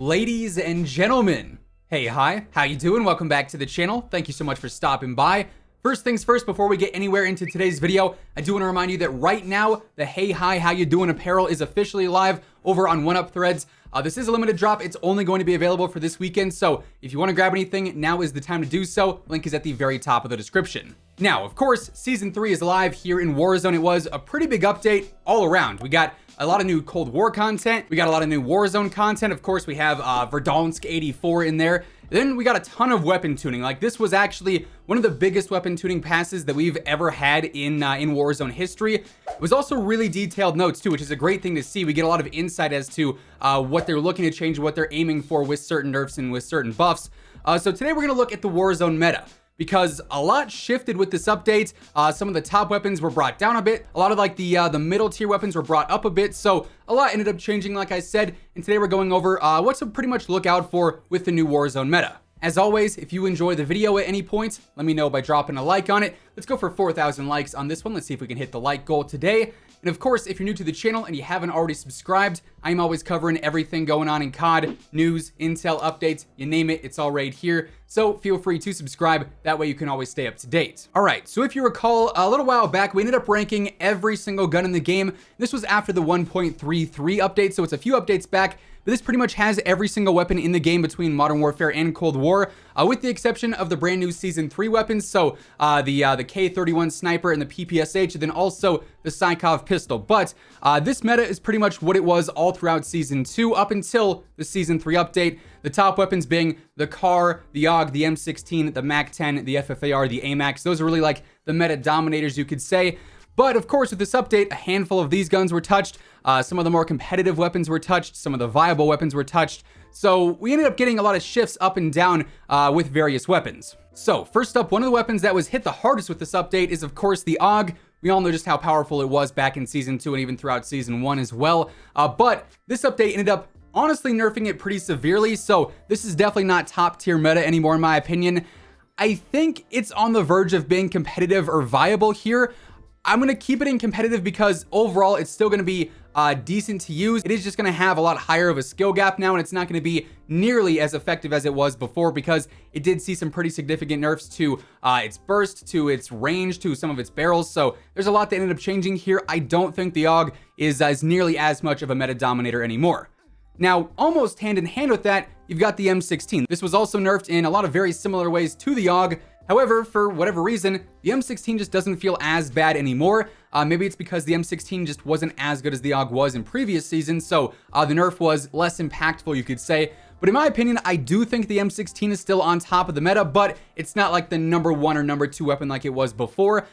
Ladies and gentlemen, hey, hi, how you doing? Welcome back to the channel. Thank you so much for stopping by. First things first, before we get anywhere into today's video, I do want to remind you that right now, the Hey, Hi, How You Doing apparel is officially live over on 1UP Threads. This is a limited drop. It's only going to be available for this weekend, so if you want to grab anything, now is the time to do so. Link is at the very top of the description. Now, of course, Season 3 is live here in Warzone. It was a pretty big update all around. We got a lot of new Cold War content. We got a lot of new Warzone content. Of course, we have Verdansk 84 in there. Then we got a ton of weapon tuning. Like, this was actually one of the biggest weapon tuning passes that we've ever had in Warzone history. It was also really detailed notes too, which is a great thing to see. We get a lot of insight as to what they're looking to change, what they're aiming for with certain nerfs and with certain buffs. So today we're gonna look at the Warzone meta, because a lot shifted with this update. Some of the top weapons were brought down a bit. A lot of like the middle tier weapons were brought up a bit. So a lot ended up changing, like I said. And today we're going over what to pretty much look out for with the new Warzone meta. As always, if you enjoy the video at any point, let me know by dropping a like on it. Let's go for 4,000 likes on this one. Let's see if we can hit the like goal today. And of course, if you're new to the channel and you haven't already subscribed, I'm always covering everything going on in COD, news, intel, updates, you name it, it's all right here. So feel free to subscribe, that way you can always stay up to date. All right, so if you recall, a little while back, we ended up ranking every single gun in the game. This was after the 1.33 update, so it's a few updates back. But this pretty much has every single weapon in the game between Modern Warfare and Cold War, with the exception of the brand new Season 3 weapons. So the K31 sniper and the PPSH, and then also the Psychov pistol. But this meta is pretty much what it was all throughout Season 2 up until the Season 3 update. The top weapons being the CAR, the AUG, the M16, the MAC-10, the FFAR, the AMAX. Those are really like the meta dominators, you could say. But of course, with this update, a handful of these guns were touched. Some of the more competitive weapons were touched. Some of the viable weapons were touched. So we ended up getting a lot of shifts up and down with various weapons. So first up, one of the weapons that was hit the hardest with this update is, of course, the AUG. We all know just how powerful it was back in Season 2 and even throughout Season 1 as well. But this update ended up honestly nerfing it pretty severely. So this is definitely not top tier meta anymore, in my opinion. I think it's on the verge of being competitive or viable here. I'm going to keep it in competitive because overall it's still going to be decent to use. It is just going to have a lot higher of a skill gap now, and it's not going to be nearly as effective as it was before, because it did see some pretty significant nerfs to its burst, to its range, to some of its barrels. So there's a lot that ended up changing here. I don't think the AUG is nearly as much of a meta dominator anymore. Now, almost hand in hand with that, you've got the M16. This was also nerfed in a lot of very similar ways to the AUG. However, for whatever reason, the M16 just doesn't feel as bad anymore. Maybe it's because the M16 just wasn't as good as the AUG was in previous seasons, so the nerf was less impactful, you could say. But in my opinion, I do think the M16 is still on top of the meta, but it's not like the #1 or #2 weapon like it was before.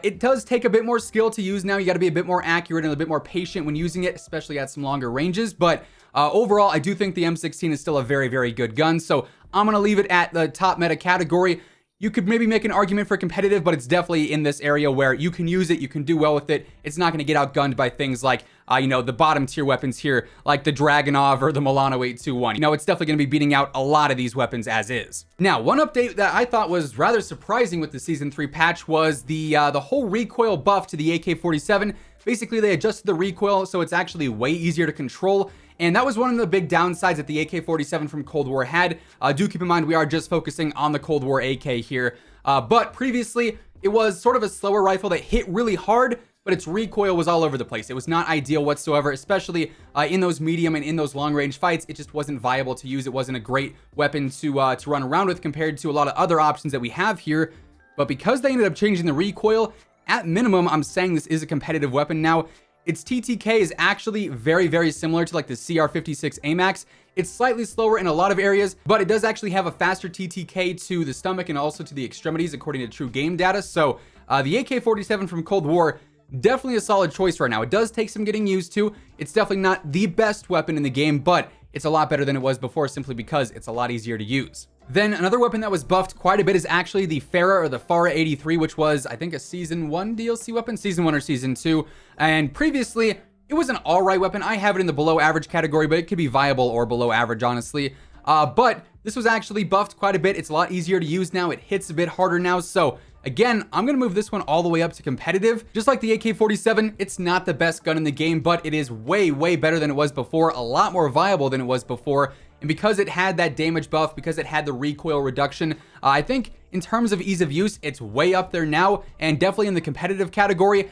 It does take a bit more skill to use now. You got to be a bit more accurate and a bit more patient when using it, especially at some longer ranges. But overall, I do think the M16 is still a very, very good gun. So I'm going to leave it at the top meta category. You could maybe make an argument for competitive, but it's definitely in this area where you can use it, you can do well with it. It's not going to get outgunned by things like, the bottom tier weapons here, like the Dragunov or the Milano 821. It's definitely going to be beating out a lot of these weapons as is. Now, one update that I thought was rather surprising with the Season 3 patch was the whole recoil buff to the AK-47. Basically, they adjusted the recoil so it's actually way easier to control. And that was one of the big downsides that the AK-47 from Cold War had. Do keep in mind, we are just focusing on the Cold War AK here. But previously, it was sort of a slower rifle that hit really hard, but its recoil was all over the place. It was not ideal whatsoever, especially in those medium and in those long-range fights. It just wasn't viable to use. It wasn't a great weapon to run around with compared to a lot of other options that we have here. But because they ended up changing the recoil, at minimum, I'm saying this is a competitive weapon now. Its TTK is actually very, very similar to like the CR56 AMAX. It's slightly slower in a lot of areas, but it does actually have a faster TTK to the stomach and also to the extremities, according to true game data. So the AK-47 from Cold War, definitely a solid choice right now. It does take some getting used to. It's definitely not the best weapon in the game, but it's a lot better than it was before simply because it's a lot easier to use. Then another weapon that was buffed quite a bit is actually the Fara or the Fara 83, which was, I think, a Season 1 DLC weapon, Season 1 or Season 2. And previously, it was an alright weapon. I have it in the below average category, but it could be viable or below average, honestly. But this was actually buffed quite a bit. It's a lot easier to use now. It hits a bit harder now. So Again, I'm going to move this one all the way up to competitive. Just like the AK-47, it's not the best gun in the game, but it is way, way better than it was before, a lot more viable than it was before. And because it had that damage buff, because it had the recoil reduction, I think in terms of ease of use, it's way up there now, and definitely in the competitive category.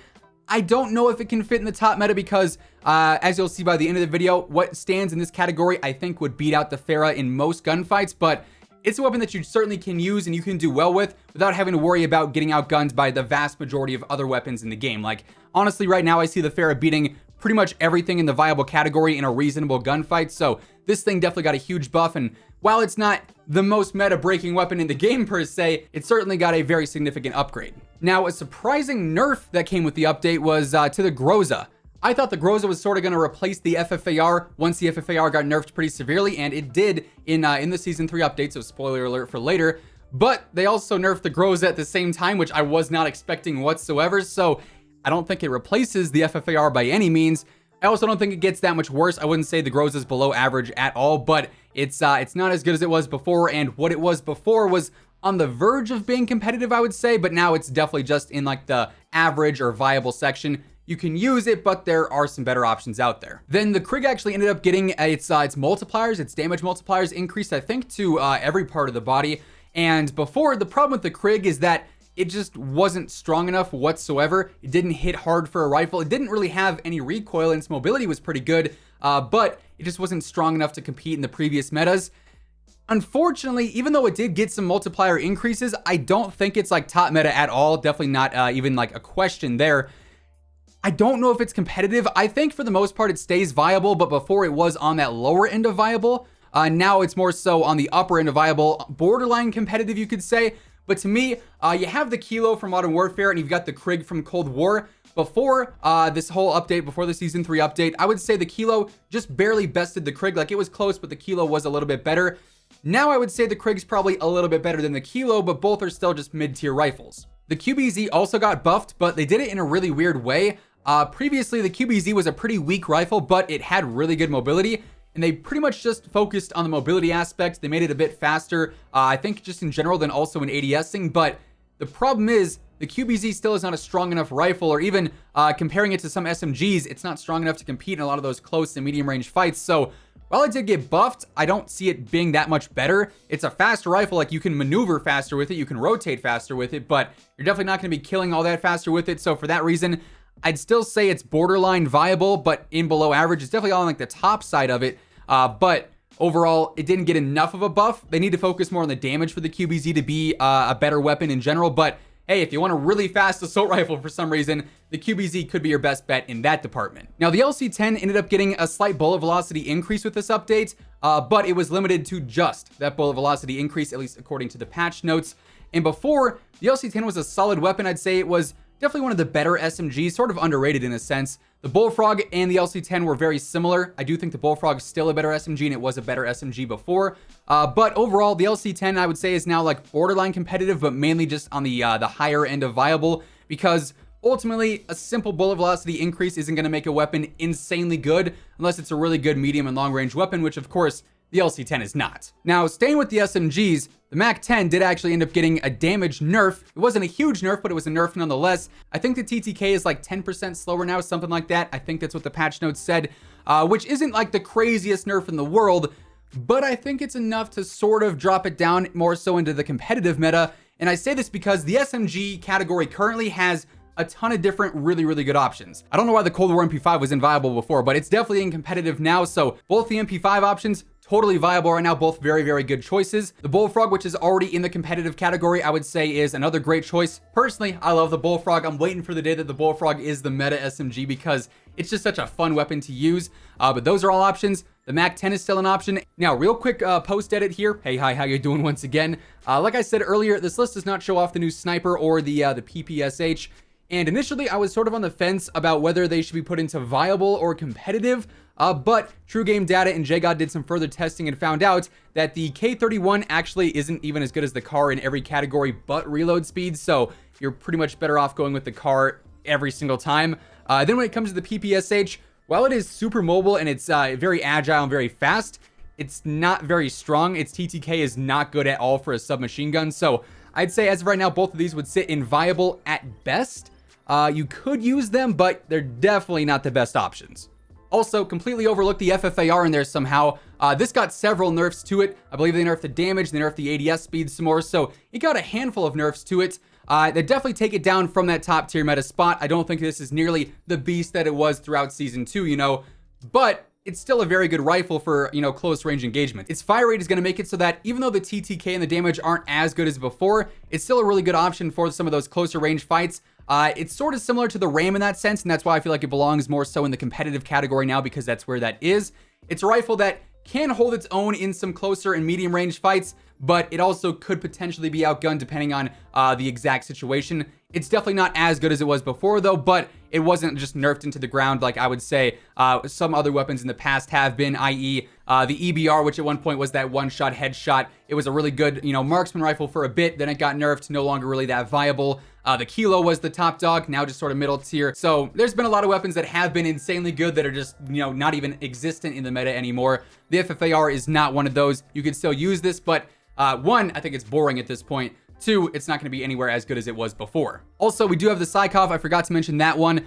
I don't know if it can fit in the top meta because, as you'll see by the end of the video, what stands in this category I think would beat out the Fara in most gunfights, but it's a weapon that you certainly can use and you can do well with without having to worry about getting outgunned by the vast majority of other weapons in the game. Like, honestly, right now I see the Fara beating pretty much everything in the viable category in a reasonable gunfight, so this thing definitely got a huge buff, and while it's not the most meta-breaking weapon in the game per se, it certainly got a very significant upgrade. Now, a surprising nerf that came with the update was to the Groza. I thought the Groza was sort of going to replace the FFAR once the FFAR got nerfed pretty severely, and it did in the Season 3 update, so spoiler alert for later. But they also nerfed the Groza at the same time, which I was not expecting whatsoever, so I don't think it replaces the FFAR by any means. I also don't think it gets that much worse. I wouldn't say the Groza is below average at all, but it's not as good as it was before, and what it was before was on the verge of being competitive, I would say, but now it's definitely just in like the average or viable section. You can use it, but there are some better options out there. Then the Krig actually ended up getting its multipliers, its damage multipliers increased, I think, to every part of the body. And before, the problem with the Krig is that it just wasn't strong enough whatsoever. It didn't hit hard for a rifle. It didn't really have any recoil, and its mobility was pretty good, but it just wasn't strong enough to compete in the previous metas. Unfortunately, even though it did get some multiplier increases, I don't think it's like top meta at all. Definitely not even like a question there. I don't know if it's competitive. I think for the most part it stays viable, but before it was on that lower end of viable. Now it's more so on the upper end of viable, borderline competitive, you could say. But to me, you have the Kilo from Modern Warfare and you've got the Krig from Cold War. Before this whole update, before the Season 3 update, I would say the Kilo just barely bested the Krig. Like, it was close, but the Kilo was a little bit better. Now I would say the Krig's probably a little bit better than the Kilo, but both are still just mid-tier rifles. The QBZ also got buffed, but they did it in a really weird way. Previously, the QBZ was a pretty weak rifle, but it had really good mobility, and they pretty much just focused on the mobility aspect. They made it a bit faster, I think just in general, than also in ADSing, but the problem is the QBZ still is not a strong enough rifle, or even comparing it to some SMGs, it's not strong enough to compete in a lot of those close and medium range fights. So while it did get buffed, I don't see it being that much better. It's a faster rifle, like you can maneuver faster with it, you can rotate faster with it, but you're definitely not going to be killing all that faster with it. So for that reason, I'd still say it's borderline viable, but in below average. It's definitely on like the top side of it, but overall, it didn't get enough of a buff. They need to focus more on the damage for the QBZ to be a better weapon in general, but hey, if you want a really fast assault rifle for some reason, the QBZ could be your best bet in that department. Now, the LC-10 ended up getting a slight bullet velocity increase with this update, but it was limited to just that bullet velocity increase, at least according to the patch notes. And before, the LC-10 was a solid weapon. I'd say it was definitely one of the better SMGs, sort of underrated in a sense. The Bullfrog and the LC-10 were very similar. I do think the Bullfrog is still a better SMG, and it was a better SMG before. But overall, the LC-10, I would say, is now like borderline competitive, but mainly just on the higher end of viable, because ultimately, a simple bullet velocity increase isn't going to make a weapon insanely good unless it's a really good medium and long range weapon, which of course, the LC-10 is not. Now, staying with the SMGs, the MAC-10 did actually end up getting a damage nerf. It wasn't a huge nerf, but it was a nerf nonetheless. I think the TTK is like 10% slower now, something like that. I think that's what the patch notes said, which isn't like the craziest nerf in the world, but I think it's enough to sort of drop it down more so into the competitive meta. And I say this because the SMG category currently has a ton of different really good options. I don't know why the Cold War MP5 was inviable before, but it's definitely in competitive now. So both the MP5 options, totally viable right now, both very good choices. The Bullfrog, which is already in the competitive category, I would say is another great choice. Personally, I love the Bullfrog. I'm waiting for the day that the Bullfrog is the meta SMG because it's just such a fun weapon to use. But those are all options. The MAC-10 is still an option. Now, real quick post edit here. Hey, hi, how you doing once again? Like I said earlier, this list does not show off the new Sniper or the PPSH. And initially, I was sort of on the fence about whether they should be put into viable or competitive, but True Game Data and JGod did some further testing and found out that the K31 actually isn't even as good as the car in every category but reload speed, so you're pretty much better off going with the car every single time. Then when it comes to the PPSH, while it is super mobile and it's very agile and very fast, it's not very strong. Its TTK is not good at all for a submachine gun, so I'd say as of right now, both of these would sit in viable at best. You could use them, but they're definitely not the best options. Also, completely overlooked the FFAR in there somehow. This got several nerfs to it. I believe they nerfed the damage, they nerfed the ADS speed some more, so it got a handful of nerfs to it. They definitely take it down from that top tier meta spot. I don't think this is nearly the beast that it was throughout Season 2, you know, but it's still a very good rifle for, you know, close range engagement. Its fire rate is going to make it so that even though the TTK and the damage aren't as good as before, it's still a really good option for some of those closer range fights. It's sort of similar to the RAM in that sense, and that's why I feel like it belongs more so in the competitive category now, because that's where that is. It's a rifle that can hold its own in some closer and medium range fights, but it also could potentially be outgunned depending on the exact situation. It's definitely not as good as it was before though, but it wasn't just nerfed into the ground like I would say some other weapons in the past have been, i.e. The EBR, which at one point was that one-shot headshot. It was a really good, you know, marksman rifle for a bit, then it got nerfed, no longer really that viable. The Kilo was the top dog, now just sort of middle tier. So there's been a lot of weapons that have been insanely good that are just, you know, not even existent in the meta anymore. The FFAR is not one of those. You could still use this, but one, I think it's boring at this point. Two, it's not going to be anywhere as good as it was before. Also, we do have the Psychov. I forgot to mention that one.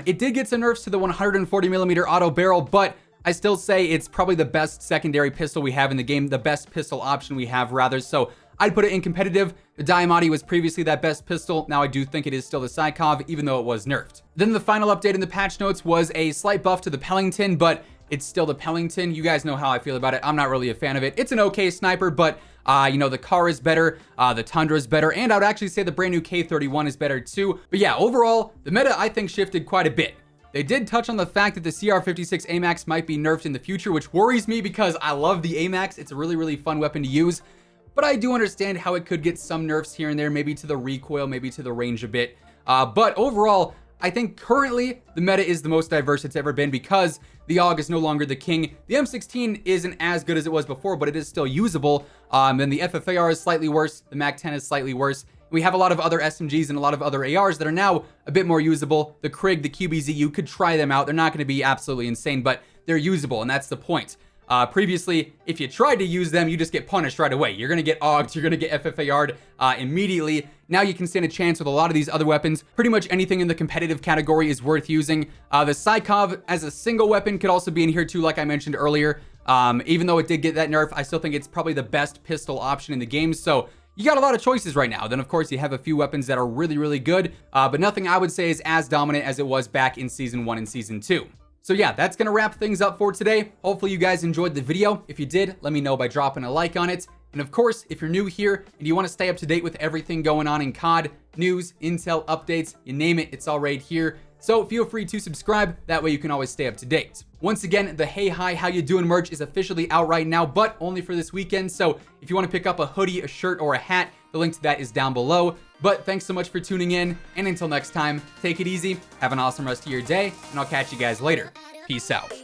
It did get some nerfs to the 140mm auto barrel, but I still say it's probably the best secondary pistol we have in the game, the best pistol option we have rather. So I'd put it in competitive. The Diamati was previously that best pistol. Now I do think it is still the Psychov, even though it was nerfed. Then the final update in the patch notes was a slight buff to the Pellington, but it's still the Pellington. You guys know how I feel about it. I'm not really a fan of it. It's an okay sniper, but you know, the car is better, the Tundra is better, and I would actually say the brand new K31 is better too. But yeah, overall, the meta I think shifted quite a bit. They did touch on the fact that the CR56 AMAX might be nerfed in the future, which worries me because I love the AMAX. It's a really, really fun weapon to use. But I do understand how it could get some nerfs here and there, maybe to the recoil, maybe to the range a bit. But overall, I think currently the meta is the most diverse it's ever been because the AUG is no longer the king. The M16 isn't as good as it was before, but it is still usable. And the FFAR is slightly worse. The MAC-10 is slightly worse. We have a lot of other SMGs and a lot of other ARs that are now a bit more usable. The Krig, the QBZ, you could try them out. They're not going to be absolutely insane, but they're usable, and that's the point. Previously, if you tried to use them, you just get punished right away. You're going to get AUG'd, you're going to get FFAR'd immediately. Now you can stand a chance with a lot of these other weapons. Pretty much anything in the competitive category is worth using. The Psychov as a single weapon could also be in here too, like I mentioned earlier. Even though it did get that nerf, I still think it's probably the best pistol option in the game. So you got a lot of choices right now. Then of course you have a few weapons that are really, really good, but nothing I would say is as dominant as it was back in Season 1 and Season 2. So yeah, that's going to wrap things up for today. Hopefully you guys enjoyed the video. If you did, let me know by dropping a like on it. And of course, if you're new here and you want to stay up to date with everything going on in COD, news, intel, updates, you name it, it's all right here. So feel free to subscribe. That way you can always stay up to date. Once again, the Hey Hi How You Doing merch is officially out right now, but only for this weekend. So if you want to pick up a hoodie, a shirt, or a hat, the link to that is down below. But thanks so much for tuning in, and until next time, take it easy, have an awesome rest of your day, and I'll catch you guys later. Peace out.